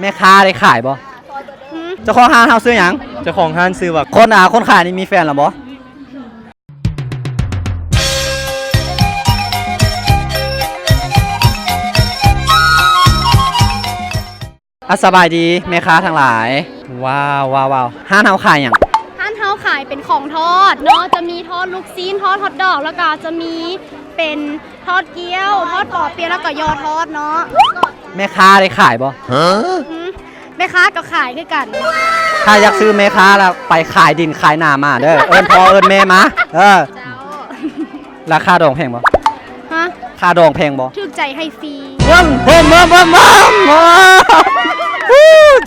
แม่ค้าได้ขายบ่หืม เจ้าของห้างเฮาซื้อหยัง เจ้าของห้านซื้อว่า คนขายนี่มีแฟนหรอบ่สบายดีแม่ค้าทั้งหลายว้าวห้างเฮาขายหยัง ร้านเฮาขายเป็นของทอดเนาะจะมีทอดลูกซีนทอดฮอทดอกแล้วก็จะมีเป็นทอดเกี๊ยวทอดปอเปี๊ยะแล้วก็ยอทอดเนาะ แม่ค้าได้ขายบ่ หืมแม่ค้าก็ขายด้วยกัน ถ้าอยากซื้อแม่ค้าแล้วไปขายดินขายนามาเด้อเอิ้นพ่อเอิ้นแม่มาเจ้า ราคาดองแพงบ่ ฮะ ค่าดองแพงบ่ ถูกใจให้ฟรี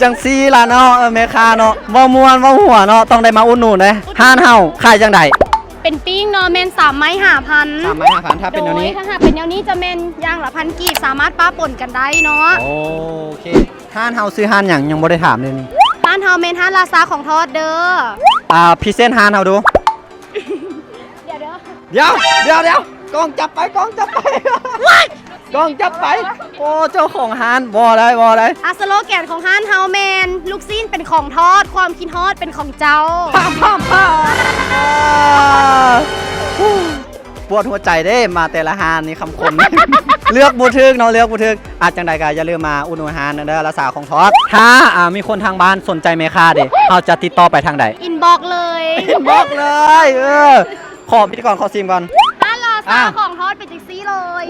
จังซี่ล่ะเนาะแม่ค้าเนาะบ่ม่วนบ่หัวเนาะต้องได้มาอุดหนุนเด้ห้านเฮาขายจังได๋ เป็นปิ้งเนาะเมน3 ไม้5,000 3ไม้5,000ถ้าเป็นแนวนี้ โดยถ้าหากเป็นแนวนี้จะเมนอย่างละ1,000 กีบสามารถป้าป่นกันได้เนาะ โอเคห้านเฮาซื้อห้านหยังยังบ่ได้ถามเลยนี่ ร้านเฮาเมนห้านลาซาของทอดเด้อ พรีเซนต์ห้านเฮาดู เดี๋ยว เดี๋ยวกล้องจับไปกล้องจับไปโอ้เจ้าของห้านบ่ได้สโลแกนของห้านเฮาเมนลูกซีนเป็นของทอดความคิดทอดเป็นของเจ้า ปวดหัวใจเด้มาแต่ละห้านนี่คำคม เลือกบ่ถึกเนาะเลือกบ่ถึกอาจจังใดก็อย่าลืมมาอุดหนุนห้านเด้อรักษาของทอดถ้ามีคนทางบ้านสนใจแม่ค้าเด้เฮาจะติดต่อไปทางใด อินบอกเลย บอกเลยขอพิธีกรขอซิมก่อน ร้านลาซาของทอดเป็นจังซี่เลย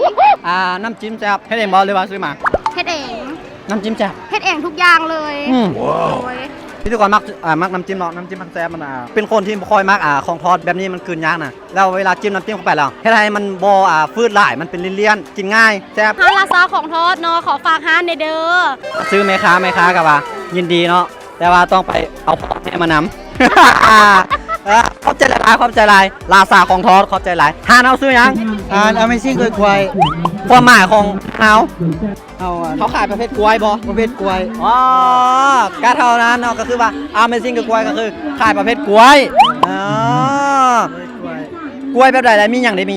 น้ำจิ้มแซ่บให้เองบอลหรือว่าซื้อมา เฮ็ดเอง น้ำจิ้มแซ่บ เฮ็ดเองทุกอย่างเลย โอ้ยพิธีกรมักน้ำจิ้มเนาะน้ำจิ้มมันแซ่บมันเป็นคนที่บ่ค่อยมักของทอดแบบนี้มันกลืนยากนะแล้วเวลาจิ้มน้ำจิ้มเข้าไปแล้วเฮ็ดให้มันบ่ฟืดหลายมันเป็นเลี่ยนๆกินง่ายแซ่บ ร้านลาซาของทอดเนาะขอฝากห้านในเด้อ ซื้อแม่ค้ากับว่ายินดีเนาะแต่ว่าต้องไปเอาพ่อแม่มานำ ขอบใจหลายลาซาของทอดขอบใจหลายห้านเอาซื้อยัง Amazing กล้วย ความหมายของเฮา เอา เขาขายประเภทกล้วยบ่ ประเภทกล้วย อ๋อก็เท่านั้นเนาะก็คือว่า Amazing กับกล้วยก็คือขายประเภทกล้วยอ๋อกล้วยแบบใดมีอย่างใด ไม่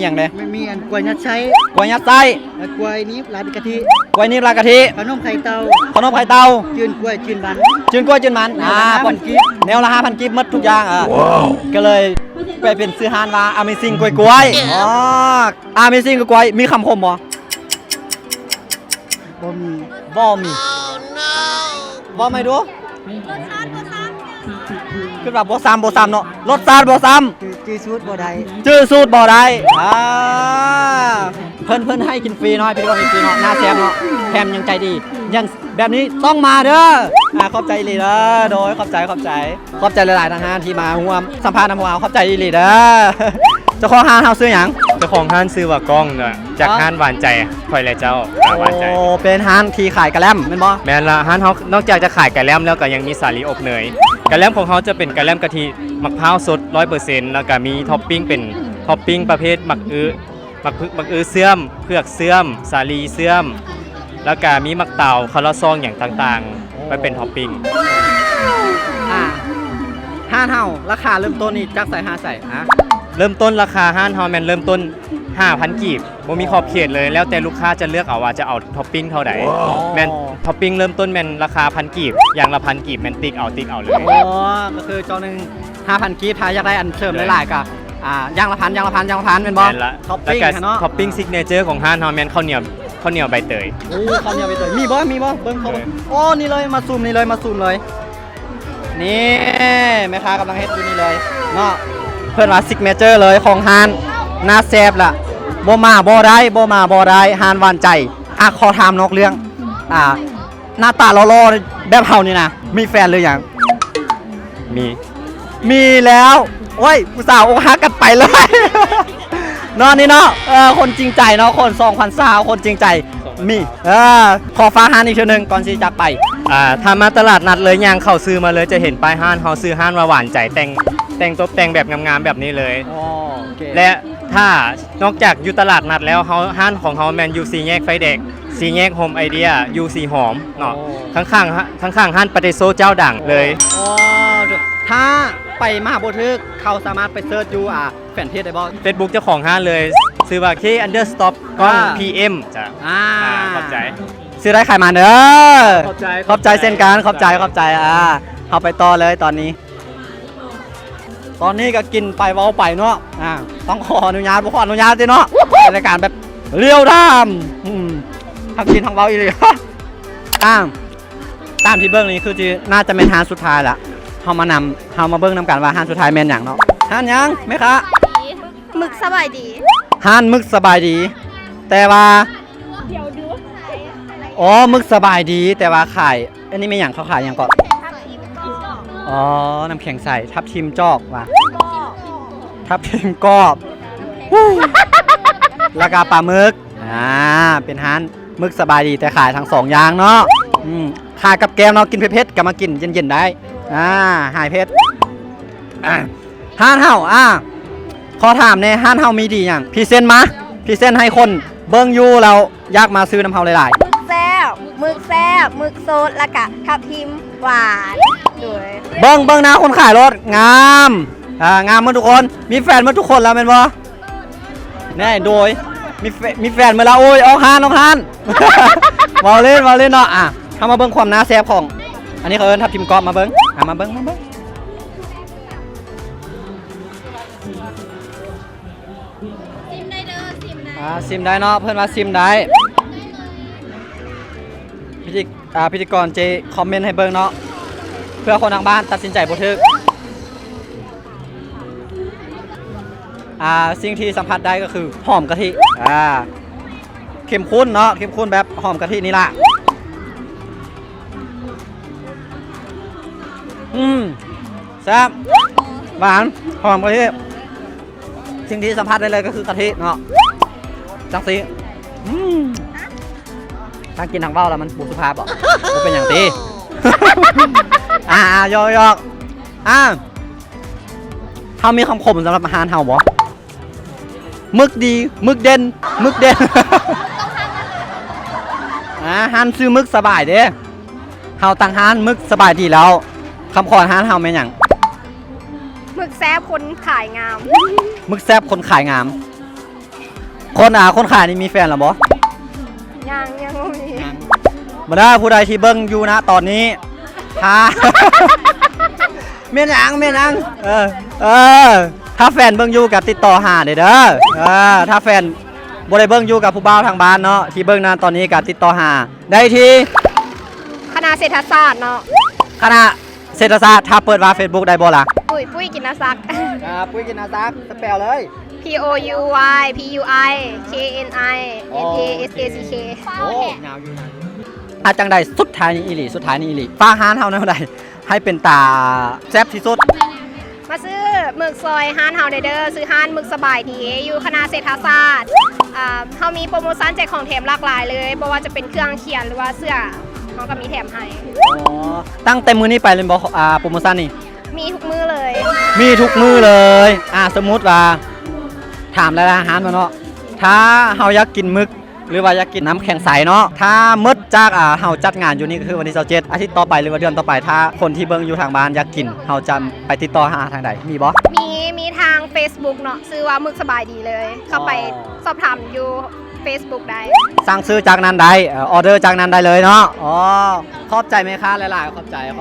มีอันกล้วยยัดใช้ กล้วยยัดไส้ และกล้วยนี้ร้านกะทิ กล้วยนิ่มรากะทิ ขนมไข่เต้า ขนมไข่เต้า จืนกล้วยจืนบัน จืนกล้วยจืนมัน 5,000 กิ๊บ แนวละ 5,000 กิบหมดทุกอย่างก็เลยไปเป็นซื้อฮานว่า Amazing กล้วยอ๋อ Amazing กล้วยมีคำคมบ่ บ่มี บ่ไม่ดูคือแบบบ่ซ้ำเนาะรสชาติบ่ซ้ำ จื้อสูตรบ่ได้ ชื่อสูตรบ่ได้เพิ่นให้กินฟรีเนาะพี่ว่ากินฟรีเนาะหน้าแซมเนาะแถมยังใจดียังแบบนี้ต้องมาเด้อขอบใจลีเด้อโดยขอบใจหลายๆทางห้านที่มาร่วมสัมภาษณ์นำเราขอบใจลีเด้อเจ้าของห้างเฮาซื้อหยัง เจ้าของห้านซื้อว่ากล้องน่ะจากห้านหวานใจคอยและเจ้าหวานใจ โอ้เป็นห้างที่ขายกระแลมแม่นบ่ แม่นละห้านเขานอกจากจะขายไก่แล้มแล้วก็ยังมีสาลีอบเนยไก่แล้มของเขาจะเป็นไก่แล้มกะทิมะพร้าวสด 100% แล้วก็มีท็อปปิ้งเป็นท็อปปิ้งประเภทหมักอื้อเสื่อมเผือกเสื่อมสาลีเสื่อมแล้วก็มีมักเต่าคาราซองอย่างต่างๆไว้เป็นท็อปปิ้ง ห้างเฮาราคาเริ่มต้นนี่จักใส่5ใส่เริ่มต้นราคาห้านฮอแมนเริ่มต้น 5,000 กีบบ่มีขอบเขตเลยแล้วแต่ลูกค้าจะเลือกเอาว่าจะเอาท็อปปิ้งเท่าใดแมนท็อปปิ้งเริ่มต้นแมนราคา1,000 กีบอย่างละ1,000 กีบแมนติ๊กเอาเลย อ๋อก็คือจอนึง 5,000 กีบถ้าอยากได้อันเสริมหลายๆก็ย่างละพันเป็นบ่ แม่นละ ท็อป แล้ว ปิ้ง ก็ เนาะ ท็อปปิ้งซิกเนเจอร์ของห้านฮอแมนข้าวเหนียวใบเตย โอ้ข้าวเหนียวไปเลยมีบ่เบิ่งเขาบ่โอ้นี่เลยมาซูมเลยนี่แม่ค้ากำลังเฮ็ดอยู่นี่เลยเนาะเพิ่นว่าซิกเนเจอร์เลยของห้านน่าแซ่บล่ะบ่มาบ่ได้ห้านหวานใจขอถามนอกเรื่องหน้าตาหล่อๆแบบเฮานี่นะมีแฟนหรือยัง มีแล้วโอ้ยผู้สาวอกหักกันไปเลย เนาะนี่เนาะคนจริงใจเนาะคน2020คนจริงใจมีขอฟ้าห้านอีกทีนึงก่อนสิจากไป ถ้ามาตลาดนัดเลยย่างเข้าซื้อมาเลยจะเห็นป้ายห้านเฮาซื้อห้านว่าหวานใจแต่งตกแต่งแบบงามๆแบบนี้เลย และถ้านอกจากอยู่ตลาดนัดแล้วห้านของเฮาแมนอยู่4แยกไฟแดง4แยกโฮมไอเดียอยู่4หอมเนาะข้างห้านปาเตโซเจ้าดังเลยถ้าไปมหาบ่ทึกเขาสามารถไปเสิร์ชดูแฟนเพจได้บ่ Facebook เจ้าของห้านเลยซื้อว่า K_stop กล้อง PM จ้ะขอบใจ ซื้อได้ขายมาเด้อ ขอบใจ ขอบใจเส้นกันขอบใจเอาไปต่อเลยตอนนี้ก็กินไปเว้าไปเนาะต้องขออนุญาตบ่ขออนุญาตด้วยเนาะเป็นรายการแบบเรียวดามทั้งกินทั้งเว้าอีเลย ตามที่เบิ้งนี้คือจีน่าจะเป็นฮานสุดท้ายละเฮามาเบิ้งนำกันว่าฮานสุดท้ายแม่นหยังเนาะฮานหยังไหมคะ หมึกสบายดี ฮานมึกสบายดี แต่ว่าอ๋อมึกสบายดีแต่ว่าขายอันนี้ไม่หยังเขาขายหยังก่อนอ๋อน้ำแข็งใสทับทิมจอกว่ะทับทิมกรอบแล้วก็ปลาหมึกเป็นฮานมึกสบายดีแต่ขายทั้ง2อย่างเนาะขายกับแกมเนาะกินเผ็ดๆก็มากินเย็นๆได้หายเผ็ดห้านเฮาขอถามในห้านเฮามีดีอย่างพรีเซนต์มาพรีเซนต์ให้คนเบิ่งอยู่เราอยากมาซื้อน้ำเฮาหลาย หมึกแซ่บหมึกโซดแล้วก็ทับทิมหวานด้วย ๆเบิ่งนะคนขายรถงามงามหมดทุกคนมีแฟนหมดทุกคนแล้วแม่นบ่แน่โดยมีแฟนเมื่อแล้วโอ้ยออกฮาน มาเล่นเนาะเข้ามาเบิ่งความน่าแซ่บของอันนี้เขาเอิ้นทับทิมกรอบมาเบิ่งมาเบิ่งซิมได้เด้อซิมได้ ซิมได้เนาะเพื่อนว่าซิมได้พิธีกรเจคอมเมนต์ให้เบิ่งเนาะเพื่อคนทางบ้านตัดสินใจบ่ถูกสิ่งที่สัมผัสได้ก็คือหอมกะทิเข้มข้นเนาะเข้มข้นแบบหอมกะทินี่ล่ะแซ่บหวานหอมกะทิสิ่งที่สัมผัสได้เลยก็คือกะทิเนาะจังสิถ้ากินทางเบ้าแล้วมันบุสุภาพบ่เป็นอย่างตี ยอกเฮามีคำคมสำหรับอาหารเฮาบ่มึกดีมึกเด่น ฮันซื้อมึกสบายเด้เฮาตั้งฮานมึกสบายดีแล้วคำขอฮานเฮาแม่นหยัง หมึกแซ่บคนขายงาม มึกแซ่บคนขายงามคนขายนี่มีแฟนหรอบ่ ยังบ่มี บ่ได้ผู้ใดที่เบิ่งอยู่นะตอนนี้แม่นหยังถ้าแฟนเบิ่งอยู่กับติดต่อหาเด้อถ้าแฟนบ่ได้เบิ่งอยู่กับผู้บ่าวทางบ้านเนาะที่เบิ่งนานตอนนี้กับติดต่อหาได้ที่ คณะเศรษฐศาสตร์เนาะ คณะเศรษฐศาสตร์ถ้าเปิดว่า Facebook ได้บ่ล่ะ ปุ้ยกินนาซัก ปุ้ยกินนาซักสเปลเลย POUY PUI KNI NASACK โอ้ยาวอยู่จังใดสุดท้ายนี้อีหลีป้าฮานเฮาแนวใดให้เป็นตาแซ่บที่สุด มาซื้อหมึกซอยฮานเฮาเด้อซื้อฮานหมึกสบายดีอยู่คณะเศรษฐศาสตร์เฮามีโปรโมชั่นแจกของแถมหลากหลายเลยบ่ว่าจะเป็นเครื่องเขียนหรือว่าเสื้อเฮาก็มีแถมให้ตั้งแต่มื้อนี้ไปเลยบ่โปรโมชั่นนี่ มีทุกมื้อเลย มีทุกมื้อเลยสมมุติว่าถามแล้วอาหารมาเนาะถ้าเฮาอยากกินมึกหรือว่าอยากกินน้ำแข็งใสเนาะถ้ามืดจากเฮาจัดงานอยู่นี่ก็คือวันที่27อาทิตย์ต่อไปหรือว่าเดือนต่อไปถ้าคนที่เบิ่งอยู่ทางบ้านอยากกินเฮาจะไปติดต่อหาทางใดมีบ่ มีทาง Facebook เนาะซื้อว่าหมึกสบายดีเลย เข้าไปสอบถามอยู่ Facebook ได้ สั่งซื้อจากนั้นได้ออเดอร์จากนั้นได้เลยเนาะขอบใจไหมคะหลายๆขอบใจแล้ว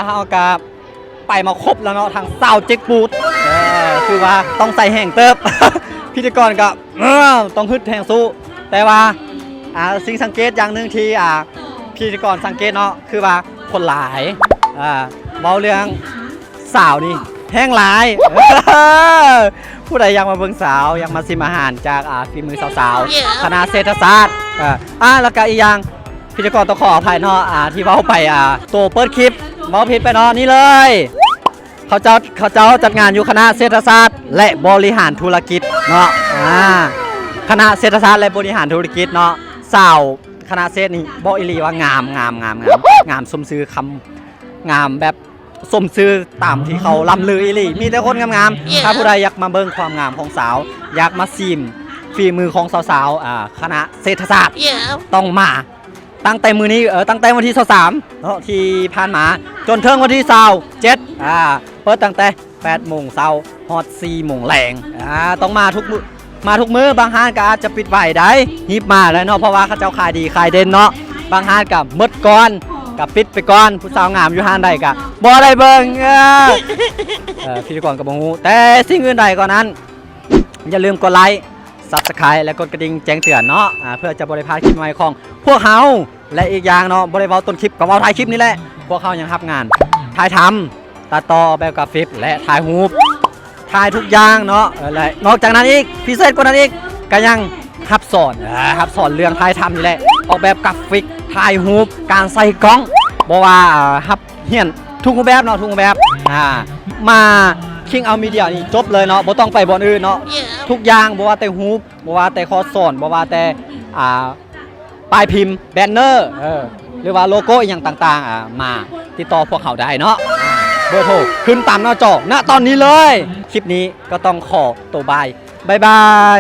เฮากับไปมาครบแล้วเนาะทางซาวเจ็กบูดคือว่าต้องใส่แห่งเติบ พิธีกรก็ต้องฮึดแห่งสู้แต่ว่าสิ่งสังเกตอย่างหนึ่งที่พิธีกรสังเกตเนาะคือว่าคนหลายเบาเรื่องสาวนี่แห้งหลาย ผู้ใดอยากมาเบิ่งสาวอยากมาชิมอาหารจากฝีมือสาวๆคณะเศรษฐศาสตร์แล้วก็อีกอย่างพิธีกรต้องขออภัยเนาะที่เว้าไปตัวเปิดคลิปเว้าผิดไปเนาะนี่เลยเขาเจ้าจัดงานอยู่คณะเศรษฐศาสตร์และบริหารธุรกิจเนาะคณะเศรษฐศาสตร์และบริหารธุรกิจเนาะสาวคณะเศรษฐนี่บอกอีหลีว่างามสมชื่อคำงามแบบสมชื่อตามที่เขาล่ำลืออีหลีมีแต่คนงามๆถ้าผู้ใดอยากมาเบิ่งความงามของสาวอยากมาซิมฝีมือของสาวๆคณะเศรษฐศาสตร์ต้องมาตั้งแต่มื้อนี้ตั้งแต่วันที่23เนาะที่ผ่านมาจนถึงวันที่27เปิดตั้งแต่8 โมงเช้า ฮอต4 โมงแรงต้องมาทุกมื้อบางห้างก็อาจจะปิดไว้ได้ฮิบมาแล้วเนาะเพราะว่าเขาเจ้าขายดีขายเด่นเนาะบางห้างก็หมดก่อนก็ปิดไปก่อนผู้สาวงามอยู่ห้างใดก็บ่ได้เบิ่งพิธีกรก็บ่ฮู้แต่สิ่งอื่นใดก่อนนั้นอย่าลืมกดไลค์ Subscribe และกดกระดิ่งแจ้งเตือนเนาะเพื่อจะบ่ได้พลาดคลิปใหม่ของพวกเฮาและอีกอย่างเนาะบ่ได้เว้าต้นคลิปก็เว้าท้ายคลิปนี่แหละพวกเฮายังรับงานถ่ายทำตัดต่อแบบกราฟิกและถ่ายรูปถ่ายทุกอย่างเนาะและนอกจากนั้นอีกพิเศษกว่านั้นอีกก็ยังรับสอนเรื่องถ่ายทำนี่แหละออกแบบกราฟิกถ่ายรูปการใส่กล้องบ่ว่ารับเฮียนทุกรูปแบบเนาะทุกรูปแบบมาคิงเอามีเดียนี่จบเลยเนาะบ่ต้องไปบ่อนอื่นเนาะทุกอย่างบ่ว่าแต่รูปบ่ว่าแต่คอสอนบ่ว่าแต่ป้ายพิมพ์แบนเนอร์หรือว่าโลโก้อย่างต่างๆมาติดต่อพวกเขาได้เนาะเบอร์โทรขึ้นตามหน้าจอณตอนนี้เลยคลิปนี้ก็ต้องขอตัวบายบาย